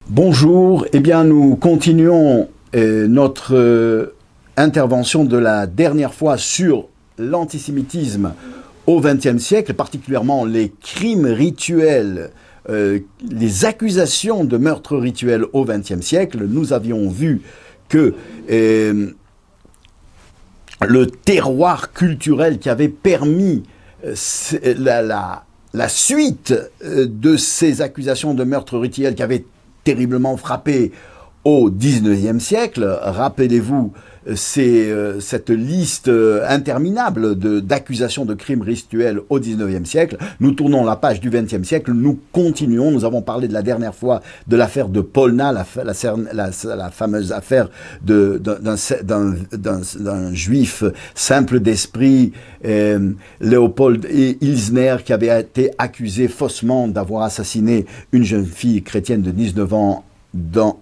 Bonjour, eh bien nous continuons notre intervention de la dernière fois sur l'antisémitisme au XXe siècle, particulièrement les crimes rituels, les accusations de meurtres rituels au XXe siècle. Nous avions vu que le terroir culturel qui avait permis la suite de ces accusations de meurtres rituels qui avaient terriblement frappé au XIXe siècle. Rappelez-vous, c'est cette liste interminable d'accusations de crimes rituels au XIXe siècle. Nous tournons la page du XXe siècle, nous continuons. Nous avons parlé de la dernière fois de l'affaire de Polna, la fameuse affaire d'un juif simple d'esprit, Léopold Ilzner, qui avait été accusé faussement d'avoir assassiné une jeune fille chrétienne de 19 ans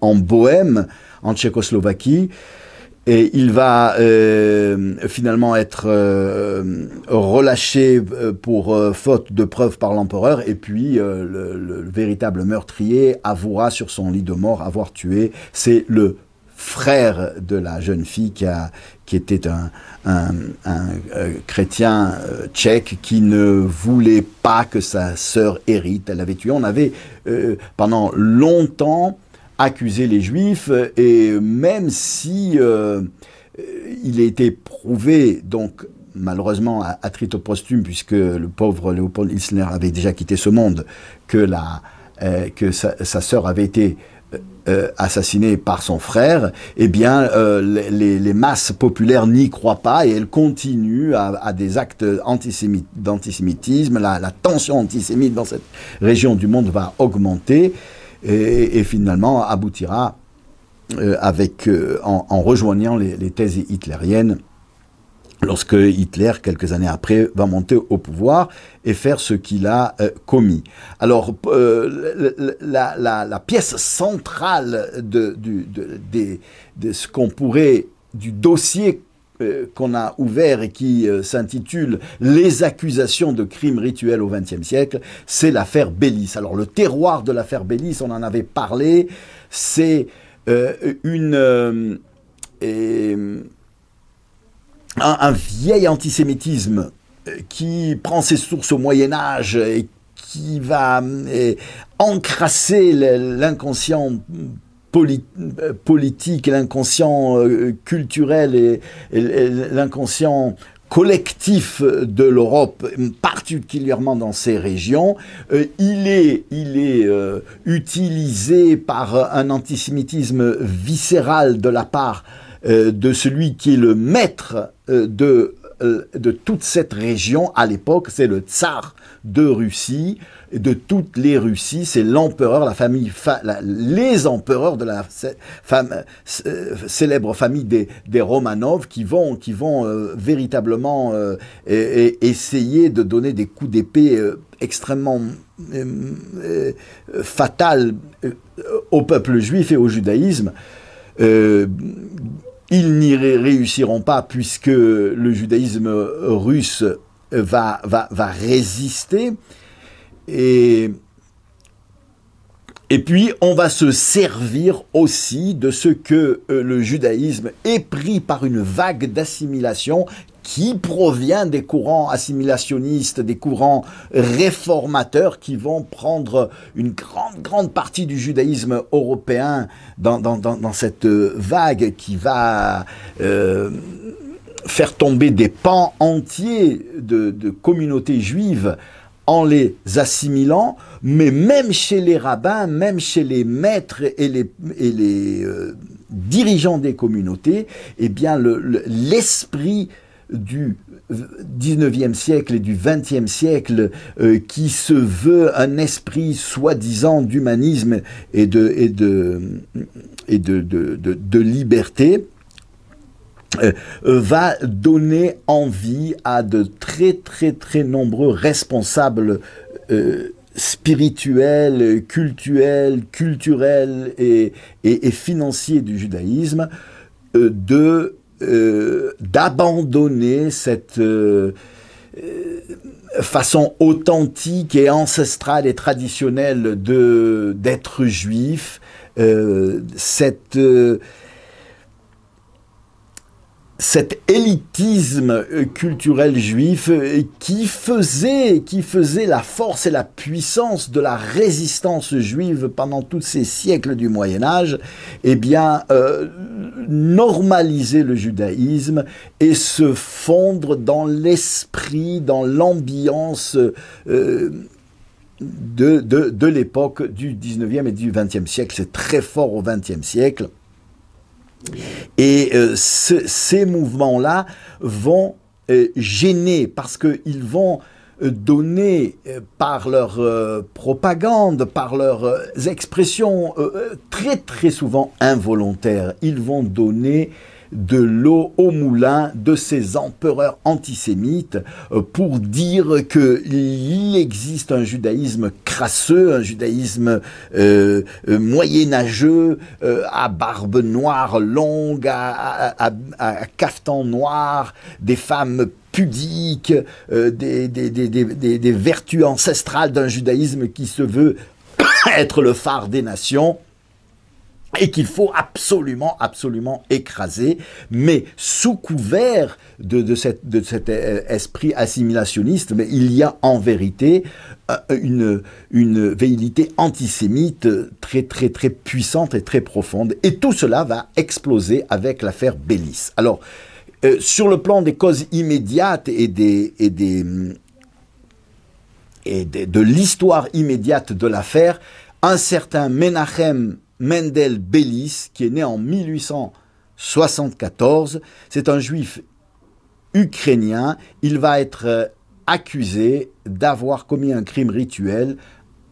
en Bohême, en Tchécoslovaquie. Et il va finalement être relâché pour faute de preuves par l'empereur. Et puis le véritable meurtrier avouera sur son lit de mort avoir tué. C'est le frère de la jeune fille qui était un chrétien tchèque qui ne voulait pas que sa sœur hérite. Elle l'avait tué. On avait pendant longtemps accusé les Juifs, et même si il a été prouvé, donc malheureusement à titre posthume, puisque le pauvre Léopold Ilzner avait déjà quitté ce monde, que sa sœur avait été assassinée par son frère, eh bien les masses populaires n'y croient pas et elles continuent à des actes d'antisémitisme. La tension antisémite dans cette région du monde va augmenter. Et finalement aboutira en rejoignant les thèses hitlériennes, lorsque Hitler, quelques années après, va monter au pouvoir et faire ce qu'il a commis. Alors, la pièce centrale de ce qu'on pourrait, du dossier qu'on a ouvert et qui s'intitule « Les accusations de crimes rituels au XXe siècle », c'est l'affaire Bélis. Alors le terroir de l'affaire Bélis, on en avait parlé, c'est un vieil antisémitisme qui prend ses sources au Moyen-Âge et qui va encrasser l'inconscient politique, l'inconscient culturel et l'inconscient collectif de l'Europe, particulièrement dans ces régions. Il est utilisé par un antisémitisme viscéral de la part de celui qui est le maître de toute cette région à l'époque, c'est le tsar de Russie, de toutes les Russies, c'est l'empereur, les empereurs de la célèbre famille des Romanov qui vont véritablement essayer de donner des coups d'épée extrêmement fatals au peuple juif et au judaïsme. Ils n'y réussiront pas puisque le judaïsme russe va résister. Et puis, on va se servir aussi de ce que le judaïsme est pris par une vague d'assimilation qui provient des courants assimilationnistes, des courants réformateurs qui vont prendre une grande partie du judaïsme européen dans cette vague qui va faire tomber des pans entiers de communautés juives en les assimilant, mais même chez les rabbins, même chez les maîtres et les dirigeants des communautés, eh bien l'esprit du XIXe siècle et du XXe siècle qui se veut un esprit soi-disant d'humanisme et de liberté, va donner envie à de très nombreux responsables spirituels, culturels et financiers du judaïsme d'abandonner cette façon authentique et ancestrale et traditionnelle d'être juif, cet élitisme culturel juif qui faisait la force et la puissance de la résistance juive pendant tous ces siècles du Moyen-Âge, eh bien, normaliser le judaïsme et se fondre dans l'esprit, dans l'ambiance de l'époque du 19e et du 20e siècle. C'est très fort au 20e siècle. Et ces mouvements-là vont gêner parce qu'ils vont donner par leur propagande, par leurs expressions très très souvent involontaires, ils vont donner de l'eau au moulin de ces empereurs antisémites pour dire qu'il existe un judaïsme crasseux, un judaïsme moyenâgeux, à barbe noire longue, à cafetan noir, des femmes pudiques, des vertus ancestrales d'un judaïsme qui se veut être le phare des nations, et qu'il faut absolument, absolument écraser, mais sous couvert de cet esprit assimilationniste, mais il y a en vérité une velléité antisémite très, très, très puissante et très profonde, et tout cela va exploser avec l'affaire Bélis. Alors, sur le plan des causes immédiates et de l'histoire immédiate de l'affaire, un certain Menachem Mendel Bélis, qui est né en 1874, c'est un juif ukrainien. Il va être accusé d'avoir commis un crime rituel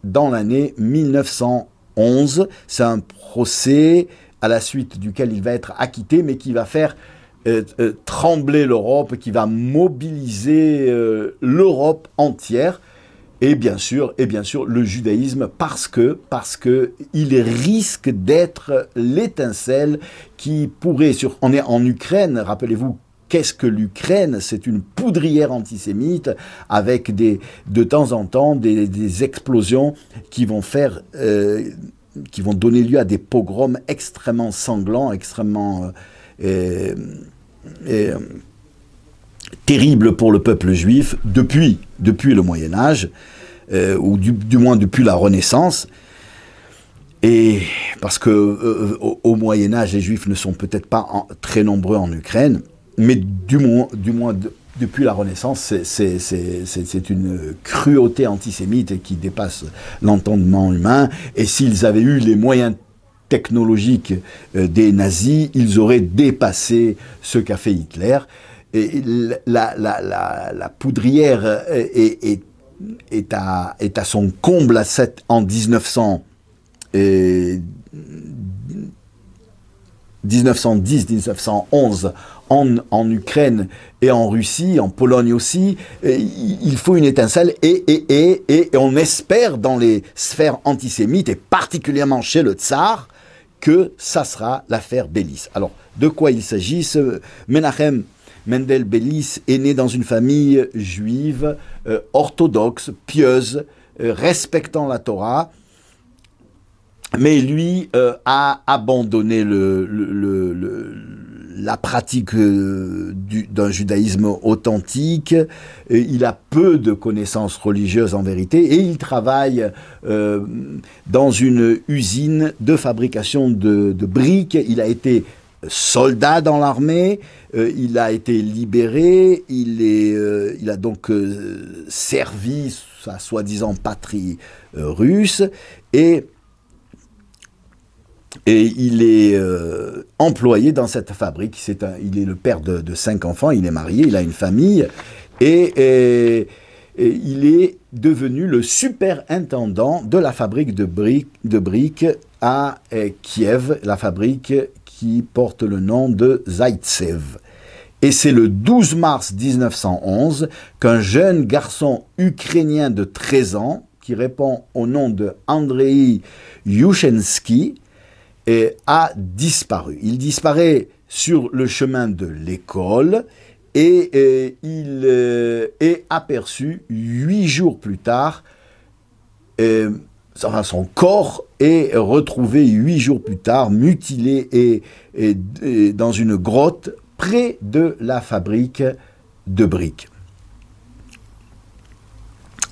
dans l'année 1911. C'est un procès à la suite duquel il va être acquitté, mais qui va faire trembler l'Europe, qui va mobiliser l'Europe entière. Et bien sûr, le judaïsme, parce que il risque d'être l'étincelle qui pourrait, on est en Ukraine, rappelez-vous, qu'est-ce que l'Ukraine? C'est une poudrière antisémite avec de temps en temps des explosions qui vont qui vont donner lieu à des pogroms extrêmement sanglants, extrêmement terrible pour le peuple juif depuis le Moyen-Âge, ou du moins depuis la Renaissance. Et parce que au Moyen-Âge, les Juifs ne sont peut-être pas très nombreux en Ukraine, mais du moins depuis la Renaissance, c'est une cruauté antisémite qui dépasse l'entendement humain. Et s'ils avaient eu les moyens technologiques des nazis, ils auraient dépassé ce qu'a fait Hitler. Et la poudrière est à son comble en 1910-1911 en Ukraine et en Russie, en Pologne aussi. Il faut une étincelle et on espère dans les sphères antisémites, et particulièrement chez le tsar, que ça sera l'affaire Bélis. Alors, de quoi il s'agit? Ce Menachem Mendel Bélis est né dans une famille juive orthodoxe, pieuse, respectant la Torah, mais lui a abandonné la pratique d'un judaïsme authentique. Il a peu de connaissances religieuses en vérité, et il travaille dans une usine de fabrication de briques. Il a été soldat dans l'armée, il a été libéré, il a donc servi sa soi-disant patrie russe, et il est employé dans cette fabrique. Il est le père de 5 enfants, il est marié, il a une famille, et il est devenu le superintendant de la fabrique de briques à Kiev, la fabrique qui porte le nom de Zaïtsev. Et c'est le 12 mars 1911 qu'un jeune garçon ukrainien de 13 ans, qui répond au nom de Andrei Yushensky, a disparu. Il disparaît sur le chemin de l'école, et il est aperçu 8 jours plus tard son corps est retrouvé 8 jours plus tard, mutilé et dans une grotte près de la fabrique de briques.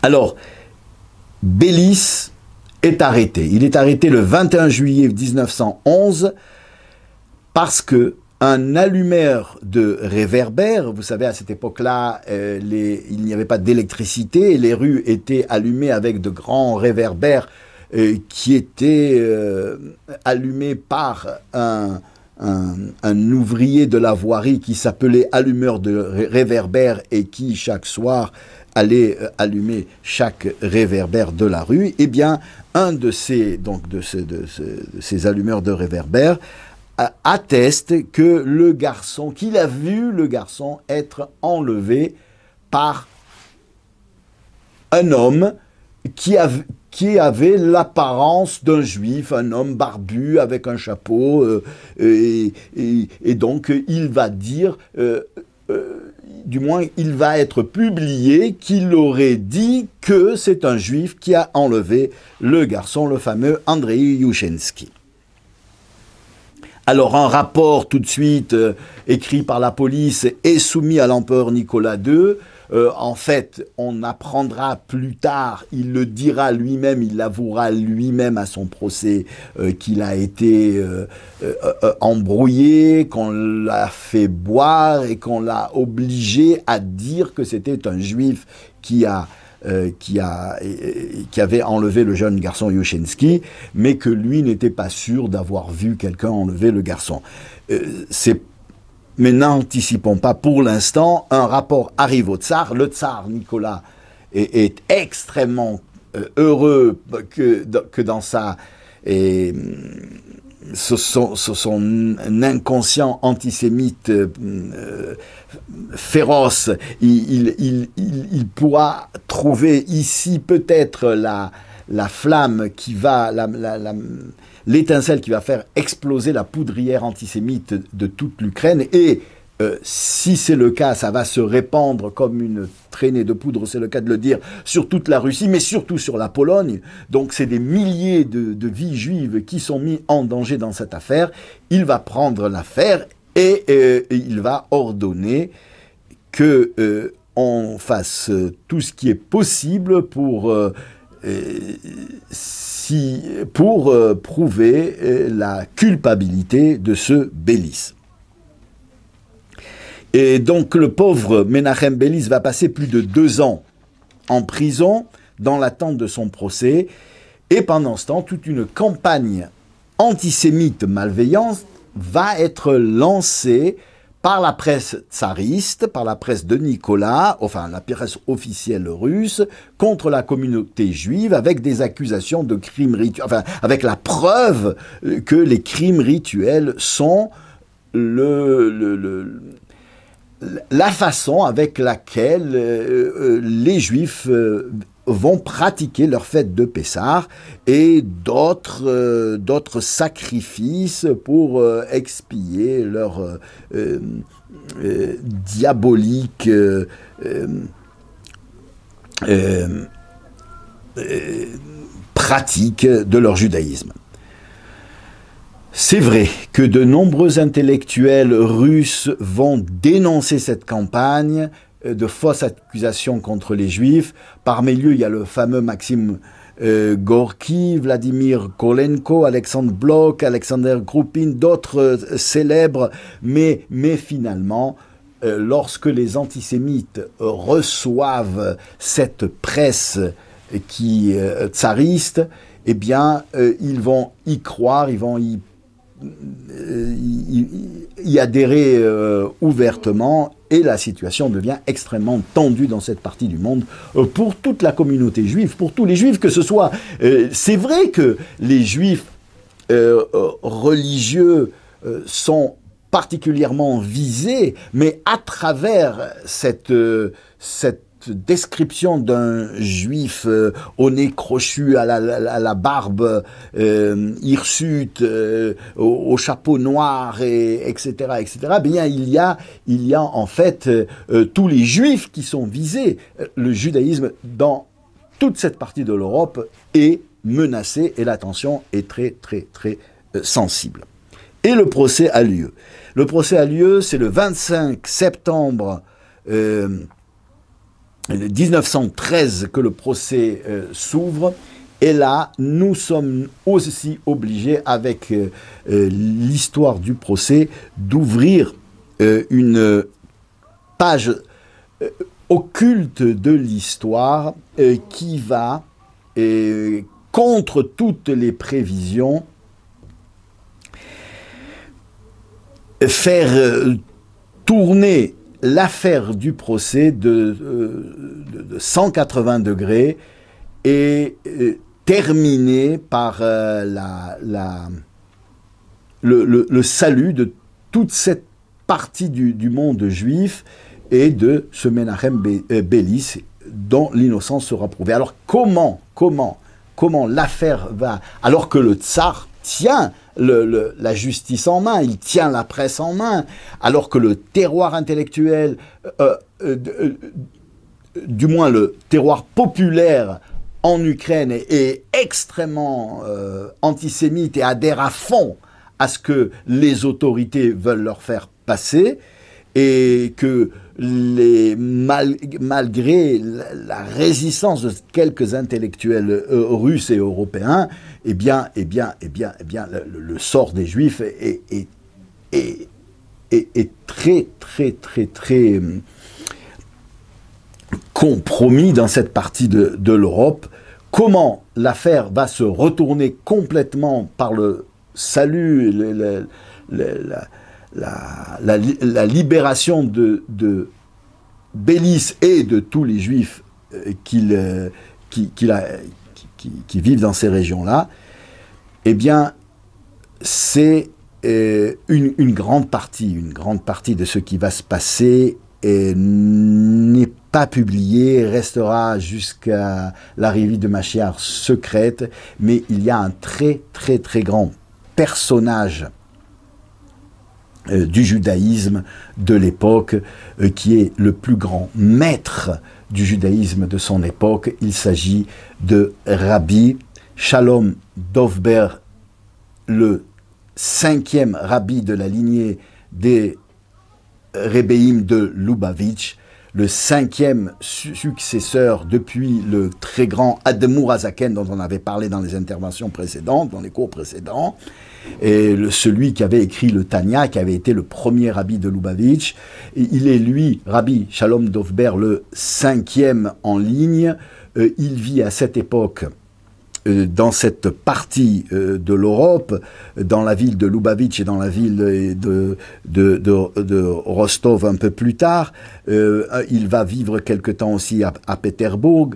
Alors, Bélis est arrêté. Il est arrêté le 21 juillet 1911 parce que un allumeur de réverbère, vous savez, à cette époque-là, il n'y avait pas d'électricité, les rues étaient allumées avec de grands réverbères qui étaient allumés par un ouvrier de la voirie qui s'appelait allumeur de réverbère et qui, chaque soir, allait allumer chaque réverbère de la rue. Eh bien, un de ces allumeurs de réverbère atteste que qu'il a vu le garçon être enlevé par un homme qui avait l'apparence d'un juif, un homme barbu avec un chapeau, et donc il va dire, du moins il va être publié qu'il aurait dit que c'est un juif qui a enlevé le garçon, le fameux Andrei Yushensky. Alors un rapport tout de suite écrit par la police est soumis à l'empereur Nicolas II. En fait, on apprendra plus tard, il le dira lui-même, il l'avouera lui-même à son procès, qu'il a été embrouillé, qu'on l'a fait boire et qu'on l'a obligé à dire que c'était un juif qui avait enlevé le jeune garçon Yushensky, mais que lui n'était pas sûr d'avoir vu quelqu'un enlever le garçon. Mais n'anticipons pas pour l'instant, un rapport arrive au tsar, le tsar Nicolas est extrêmement heureux que dans son inconscient antisémite féroce, il pourra trouver ici peut-être la flamme qui va, l'étincelle qui va faire exploser la poudrière antisémite de toute l'Ukraine. Et si c'est le cas, ça va se répandre comme une traînée de poudre, c'est le cas de le dire, sur toute la Russie, mais surtout sur la Pologne. Donc c'est des milliers de vies juives qui sont mis en danger dans cette affaire. Il va prendre l'affaire et il va ordonner que on fasse tout ce qui est possible pour prouver la culpabilité de ce Bélis. Et donc le pauvre Menachem Bélis va passer plus de 2 ans en prison dans l'attente de son procès. Et pendant ce temps, toute une campagne antisémite malveillante va être lancée par la presse tsariste, par la presse de Nicolas, enfin la presse officielle russe, contre la communauté juive, avec des accusations de crimes rituels, enfin avec la preuve que les crimes rituels sont la façon avec laquelle les juifs vont pratiquer leur fête de Pessah et d'autres sacrifices pour expier leur diabolique pratique de leur judaïsme. C'est vrai que de nombreux intellectuels russes vont dénoncer cette campagne de fausses accusations contre les Juifs. Parmi eux, il y a le fameux Maxime Gorky, Vladimir Kolenko, Alexandre Blok, Alexander Groupin, d'autres célèbres, mais finalement, lorsque les antisémites reçoivent cette presse qui tsariste, eh bien, ils vont y croire, ils vont y adhérer ouvertement, et la situation devient extrêmement tendue dans cette partie du monde pour toute la communauté juive, pour tous les juifs, que ce soit... c'est vrai que les juifs religieux sont particulièrement visés, mais à travers cette description d'un juif au nez crochu, à la barbe hirsute, au chapeau noir, etc., bien il y a en fait tous les juifs qui sont visés. Le judaïsme dans toute cette partie de l'Europe est menacée et la tension est très sensible. Et le procès a lieu. Le procès a lieu, c'est le 25 septembre 1913 que le procès s'ouvre. Et là, nous sommes aussi obligés, avec l'histoire du procès, d'ouvrir une page occulte de l'histoire qui va, contre toutes les prévisions, faire tourner l'affaire du procès de 180 degrés et terminer par le salut de toute cette partie du monde juif et de ce Menachem Bélis dont l'innocence sera prouvée. Alors comment l'affaire va, alors que le tsar tient la justice en main, il tient la presse en main, alors que le terroir intellectuel, du moins le terroir populaire en Ukraine est extrêmement antisémite et adhère à fond à ce que les autorités veulent leur faire passer, et que malgré la résistance de quelques intellectuels russes et européens, le sort des Juifs est très compromis dans cette partie de l'Europe. Comment l'affaire va se retourner complètement par le salut, la libération de Bélis et de tous les Juifs qui vivent dans ces régions-là, eh bien, c'est une grande partie de ce qui va se passer n'est pas publié, restera jusqu'à l'arrivée de Mashiach secrète, mais il y a un très grand personnage du judaïsme de l'époque, qui est le plus grand maître du judaïsme de son époque. Il s'agit de Rabbi Shalom Dovber, le 5e rabbi de la lignée des Rebbeim de Lubavitch, le 5e successeur depuis le très grand Admour Hazaken dont on avait parlé dans les interventions précédentes, dans les cours précédents, et celui qui avait écrit le Tanya, qui avait été le premier rabbi de Lubavitch. Et il est lui, Rabbi Shalom Dovber, le 5e en ligne. Il vit à cette époque dans cette partie de l'Europe, dans la ville de Lubavitch et dans la ville de Rostov un peu plus tard. Il va vivre quelque temps aussi à Pétersbourg.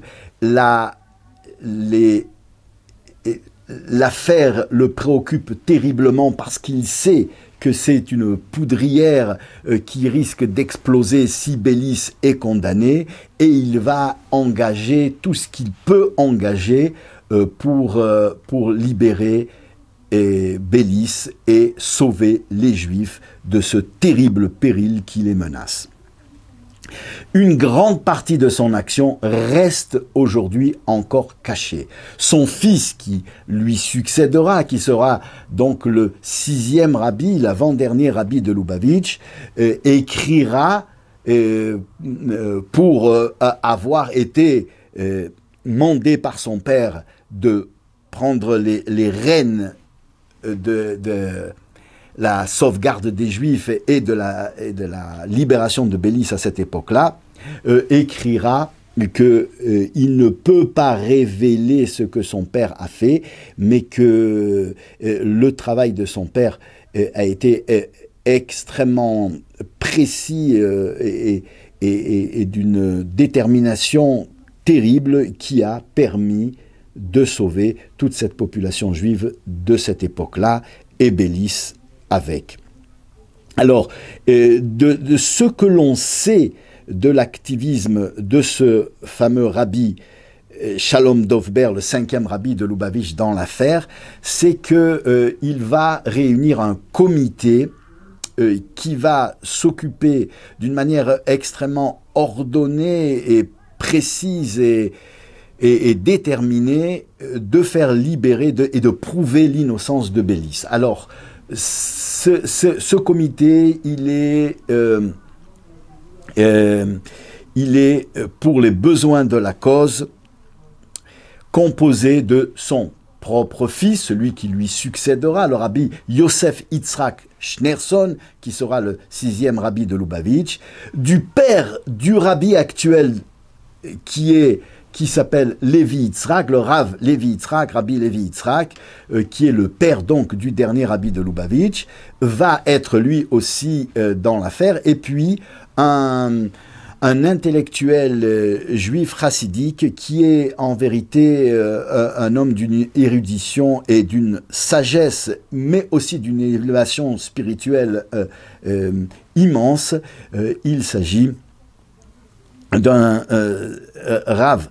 L'affaire le préoccupe terriblement parce qu'il sait que c'est une poudrière qui risque d'exploser si Bélis est condamné, et il va engager tout ce qu'il peut engager pour libérer Bélis et sauver les Juifs de ce terrible péril qui les menace. Une grande partie de son action reste aujourd'hui encore cachée. Son fils qui lui succédera, qui sera donc le 6e rabbi, l'avant-dernier rabbi de Lubavitch, écrira pour avoir été mandé par son père de prendre les rênes de la sauvegarde des Juifs et de la libération de Bélis à cette époque-là, écrira qu'il ne peut pas révéler ce que son père a fait, mais que le travail de son père a été extrêmement précis et d'une détermination terrible qui a permis de sauver toute cette population juive de cette époque-là, et Bélis avec. Alors, de ce que l'on sait de l'activisme de ce fameux rabbi Shalom Dovber, le 5e rabbi de Lubavitch dans l'affaire, c'est qu'il va réunir un comité qui va s'occuper d'une manière extrêmement ordonnée et précise et est déterminé de faire libérer et de prouver l'innocence de Bélis. Alors, ce comité, il est pour les besoins de la cause composé de son propre fils, celui qui lui succédera, le rabbi Yosef Yitzhak Schneerson, qui sera le 6e rabbi de Lubavitch, du père du rabbi actuel qui s'appelle Lévi Yitzhak, le Rav Lévi Yitzhak, Rabbi Lévi Yitzhak, qui est le père donc du dernier rabbi de Lubavitch, va être lui aussi dans l'affaire, et puis un intellectuel juif chassidique qui est en vérité un homme d'une érudition et d'une sagesse, mais aussi d'une élévation spirituelle immense. Il s'agit d'un Rav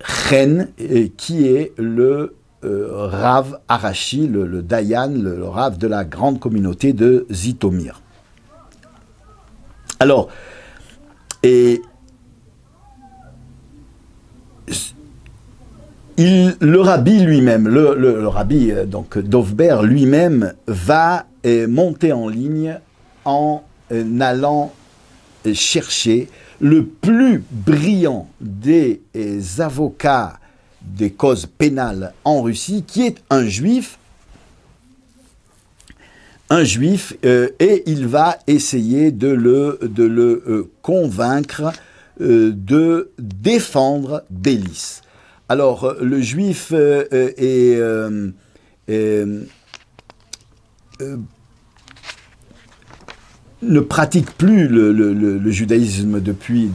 Chen, qui est le Rav Arashi, le Dayan, le Rav de la grande communauté de Zitomir. Alors, le rabbi lui-même, le rabbi donc Dovber lui-même va monter en ligne en allant chercher le plus brillant des avocats des causes pénales en Russie, qui est un juif, et il va essayer de le convaincre de défendre Bélis. Alors, le juif ne pratique plus le judaïsme depuis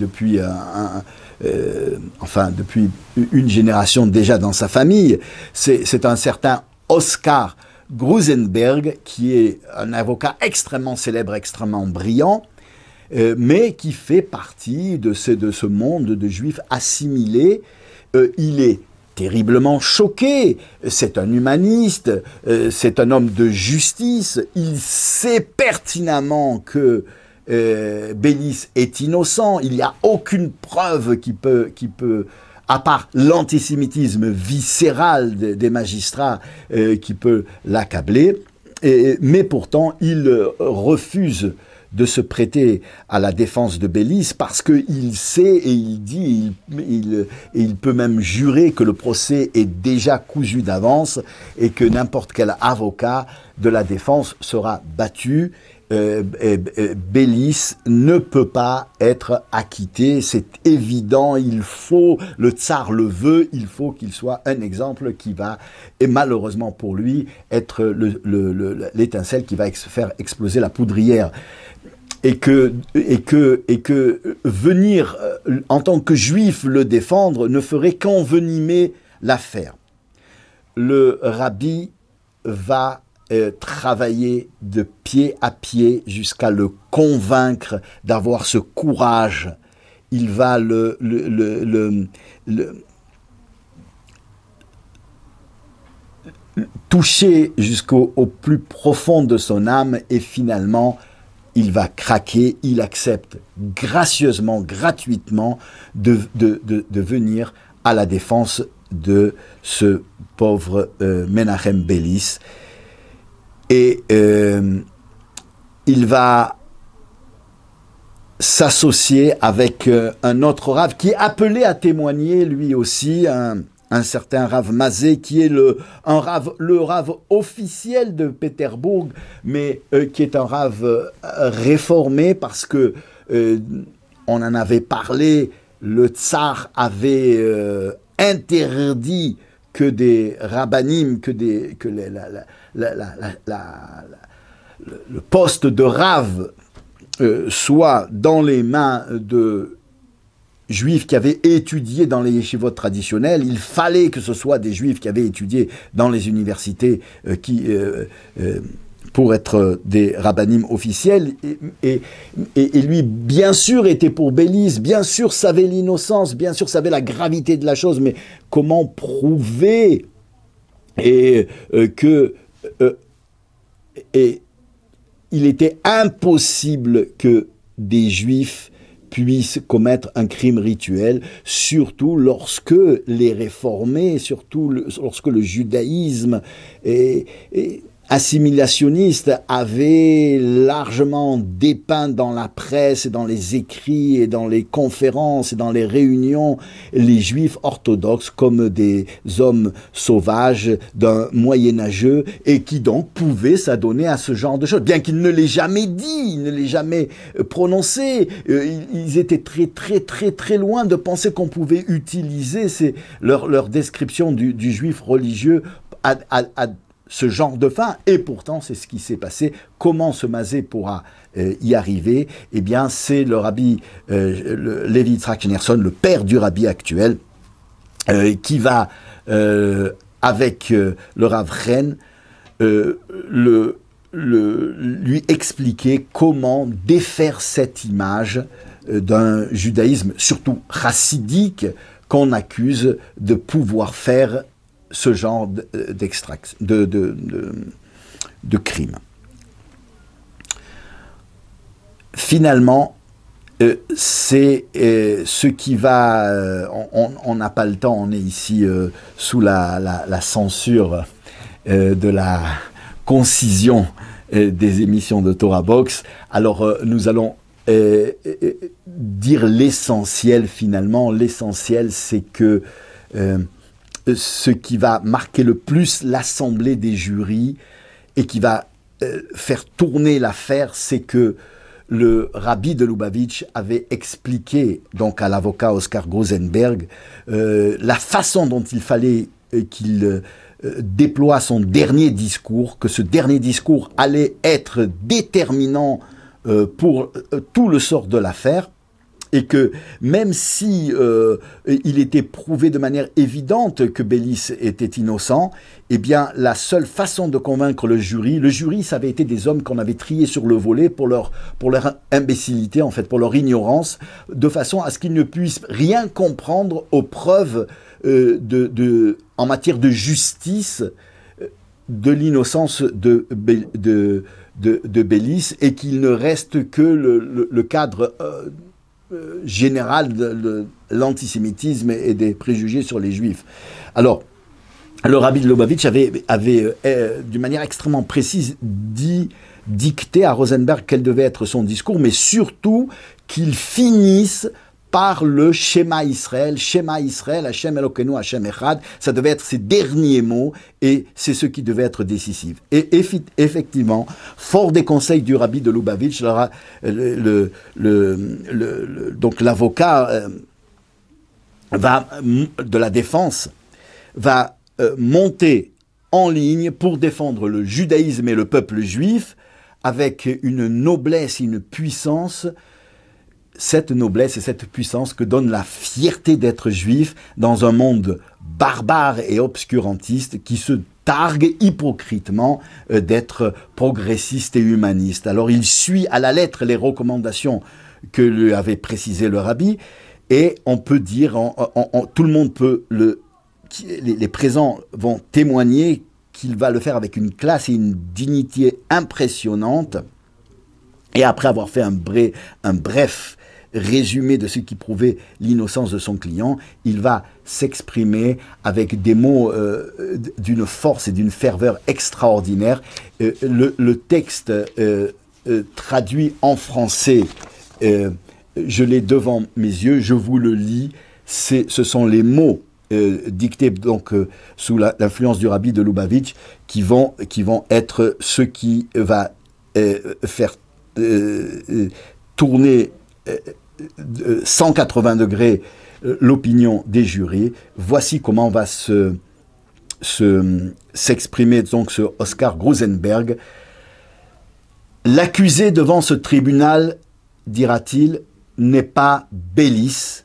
une génération déjà dans sa famille. C'est un certain Oscar Grusenberg, qui est un avocat extrêmement célèbre, extrêmement brillant, mais qui fait partie de ce monde de juifs assimilés. Il est terriblement choqué, c'est un humaniste, c'est un homme de justice, il sait pertinemment que Bélis est innocent, il n'y a aucune preuve qui peut à part l'antisémitisme viscéral des magistrats qui peut l'accabler, mais pourtant il refuse de se prêter à la défense de Bélis parce qu'il sait et il dit, il peut même jurer que le procès est déjà cousu d'avance et que n'importe quel avocat de la défense sera battu. Bélis ne peut pas être acquitté, c'est évident, le tsar le veut, il faut qu'il soit un exemple qui va, et malheureusement pour lui, être l'étincelle qui va faire exploser la poudrière. Et que venir en tant que juif le défendre ne ferait qu'envenimer l'affaire. Le rabbi va travailler de pied à pied jusqu'à le convaincre d'avoir ce courage. Il va le toucher jusqu'au plus profond de son âme et finalement il va craquer, il accepte gracieusement, gratuitement de venir à la défense de ce pauvre Menachem Bélis. Et il va s'associer avec un autre Rav qui est appelé à témoigner lui aussi, un certain Rav Mazé, qui est le Rav officiel de Pétersbourg, mais qui est un Rav réformé parce que on en avait parlé, le tsar avait interdit que des rabbanim, le poste de Rav soit dans les mains de juifs qui avaient étudié dans les yeshivot traditionnels. Il fallait que ce soit des juifs qui avaient étudié dans les universités pour être des rabbanim officiels. Et lui, bien sûr, était pour Bélis, bien sûr, savait l'innocence, bien sûr, savait la gravité de la chose, mais comment prouver et il était impossible que des juifs puisse commettre un crime rituel, surtout lorsque les réformés, lorsque le judaïsme est assimilationniste avait largement dépeint dans la presse et dans les écrits et dans les conférences et dans les réunions les juifs orthodoxes comme des hommes sauvages d'un moyenâgeux et qui donc pouvaient s'adonner à ce genre de choses, bien qu'il ne l'ait jamais dit, il ne l'ait jamais prononcé. Ils étaient très loin de penser qu'on pouvait utiliser leur description du juif religieux à ce genre de fin, et pourtant c'est ce qui s'est passé. Comment ce Mazé pourra y arriver? Eh bien c'est le rabbi Levi Yitzhak Schneerson, le père du rabbi actuel, qui va avec le Rav Ren lui expliquer comment défaire cette image d'un judaïsme surtout chassidique qu'on accuse de pouvoir faire ce genre de crime. Finalement, c'est ce qui va... on n'a pas le temps, on est ici sous la censure de la concision des émissions de Torah Box. Alors nous allons dire l'essentiel finalement. L'essentiel, c'est que ce qui va marquer le plus l'assemblée des jurys et qui va faire tourner l'affaire, c'est que le rabbi de Lubavitch avait expliqué donc à l'avocat Oscar Grusenberg la façon dont il fallait qu'il déploie son dernier discours, que ce dernier discours allait être déterminant pour tout le sort de l'affaire. Et que même si il était prouvé de manière évidente que Bélis était innocent, eh bien la seule façon de convaincre le jury, ça avait été des hommes qu'on avait triés sur le volet pour leur imbécilité, en fait, pour leur ignorance, de façon à ce qu'ils ne puissent rien comprendre aux preuves en matière de justice de l'innocence de Bélis, et qu'il ne reste que le cadre général de l'antisémitisme et des préjugés sur les juifs. Alors, le rabbi de Lubavitch avait d'une manière extrêmement précise dicté à Rosenberg quel devait être son discours, mais surtout qu'il finisse par le Shema Israël, Hashem Elokeinu, Hashem Echad. Ça devait être ses derniers mots, et c'est ce qui devait être décisif. Et effectivement, fort des conseils du rabbi de Lubavitch, donc l'avocat de la défense va monter en ligne pour défendre le judaïsme et le peuple juif avec une noblesse et une puissance. Cette noblesse et cette puissance que donne la fierté d'être juif dans un monde barbare et obscurantiste qui se targue hypocritement d'être progressiste et humaniste. Alors il suit à la lettre les recommandations que lui avait précisées le rabbi, et on peut dire, tout le monde peut, les présents vont témoigner qu'il va le faire avec une classe et une dignité impressionnantes. Et après avoir fait un bref résumé de ce qui prouvait l'innocence de son client, il va s'exprimer avec des mots d'une force et d'une ferveur extraordinaire. Le texte traduit en français, je l'ai devant mes yeux, je vous le lis, ce sont les mots dictés donc sous l'influence du rabbi de Lubavitch qui vont être ceux qui va faire tourner 180 degrés l'opinion des jurys. Voici comment va s'exprimer donc ce Oscar Grusenberg. L'accusé devant ce tribunal, dira-t-il, n'est pas Bélis,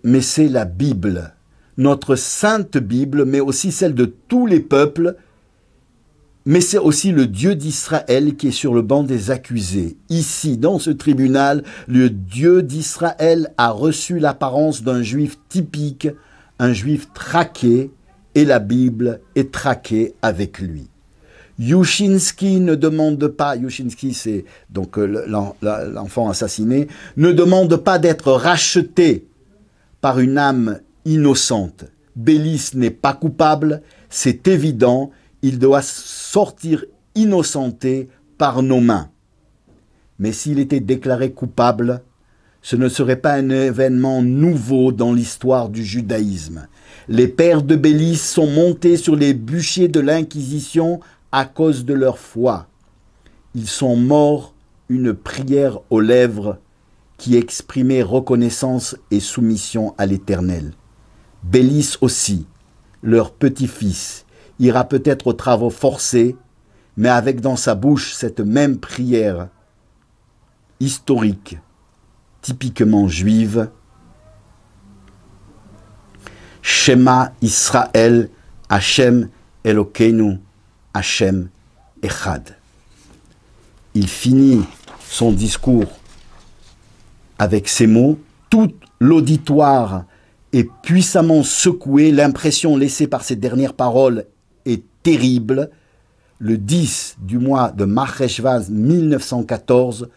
mais c'est la Bible, notre sainte Bible, mais aussi celle de tous les peuples. Mais c'est aussi le Dieu d'Israël qui est sur le banc des accusés. Ici, dans ce tribunal, le Dieu d'Israël a reçu l'apparence d'un juif typique, un juif traqué, et la Bible est traquée avec lui. Yushchinski ne demande pas, Yushchinski c'est donc l'enfant assassiné, ne demande pas d'être racheté par une âme innocente. Bélis n'est pas coupable, c'est évident, il doit sortir innocenté par nos mains. Mais s'il était déclaré coupable, ce ne serait pas un événement nouveau dans l'histoire du judaïsme. Les pères de Bélis sont montés sur les bûchers de l'Inquisition à cause de leur foi. Ils sont morts une prière aux lèvres qui exprimait reconnaissance et soumission à l'Éternel. Bélis aussi, leur petit-fils, ira peut-être aux travaux forcés, mais avec dans sa bouche cette même prière historique, typiquement juive. Shema Israël, Hashem Elokeinu, Hashem Echad. Il finit son discours avec ces mots. Tout l'auditoire est puissamment secoué. L'impression laissée par ces dernières paroles est terrible. Le 10 du mois de Marcheshvan 1914,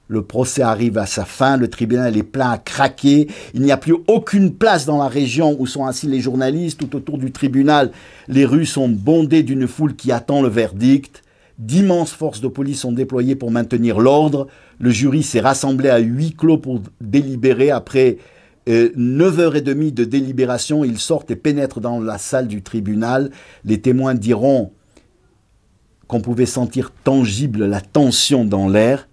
le procès arrive à sa fin, le tribunal est plein à craquer, il n'y a plus aucune place dans la région où sont assis les journalistes, tout autour du tribunal, les rues sont bondées d'une foule qui attend le verdict, d'immenses forces de police sont déployées pour maintenir l'ordre, le jury s'est rassemblé à huis clos pour délibérer. Après 9h30 de délibération, ils sortent et pénètrent dans la salle du tribunal, les témoins diront qu'on pouvait sentir tangible la tension dans l'air.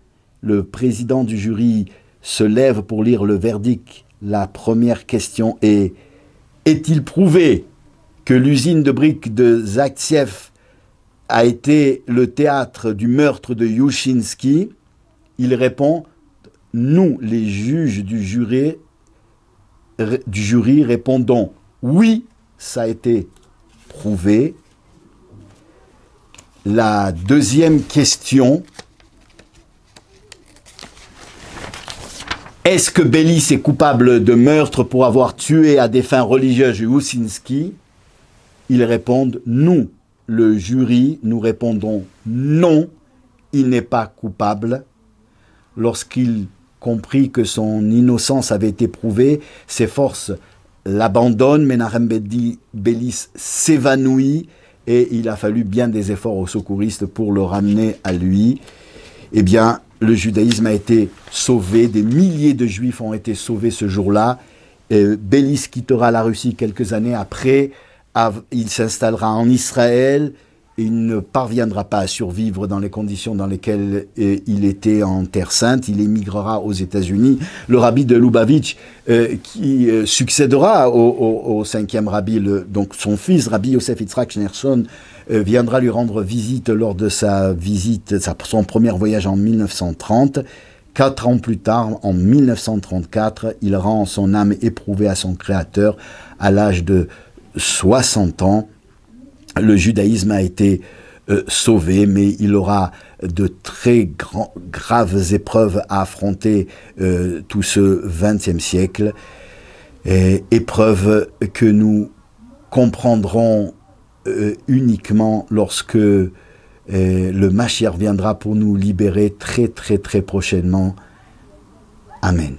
Le président du jury se lève pour lire le verdict. La première question est: est-il prouvé que l'usine de briques de Zaktsev a été le théâtre du meurtre de Yushchinski? Il répond: nous, les juges du jury, répondons oui, ça a été prouvé. La deuxième question: est-ce que Bélis est coupable de meurtre pour avoir tué à des fins religieuses Yushchinski? Ils répondent: nous, le jury, nous répondons non, il n'est pas coupable. Lorsqu'il comprit que son innocence avait été prouvée, ses forces l'abandonnent, Menachem Bélis s'évanouit et il a fallu bien des efforts aux secouristes pour le ramener à lui. Eh bien, le judaïsme a été sauvé, des milliers de juifs ont été sauvés ce jour-là. Bélis quittera la Russie quelques années après, il s'installera en Israël, il ne parviendra pas à survivre dans les conditions dans lesquelles il était en Terre Sainte, il émigrera aux États-Unis. Le rabbi de Lubavitch, qui succédera au cinquième rabbi, donc son fils, Rabbi Yosef Yitzhak Schneerson, viendra lui rendre visite lors de son premier voyage en 1930. 4 ans plus tard, en 1934, il rend son âme éprouvée à son Créateur à l'âge de 60 ans. Le judaïsme a été sauvé, mais il aura de très graves épreuves à affronter tout ce XXe siècle. Épreuves que nous comprendrons uniquement lorsque le Mashiach viendra pour nous libérer très très très prochainement. Amen.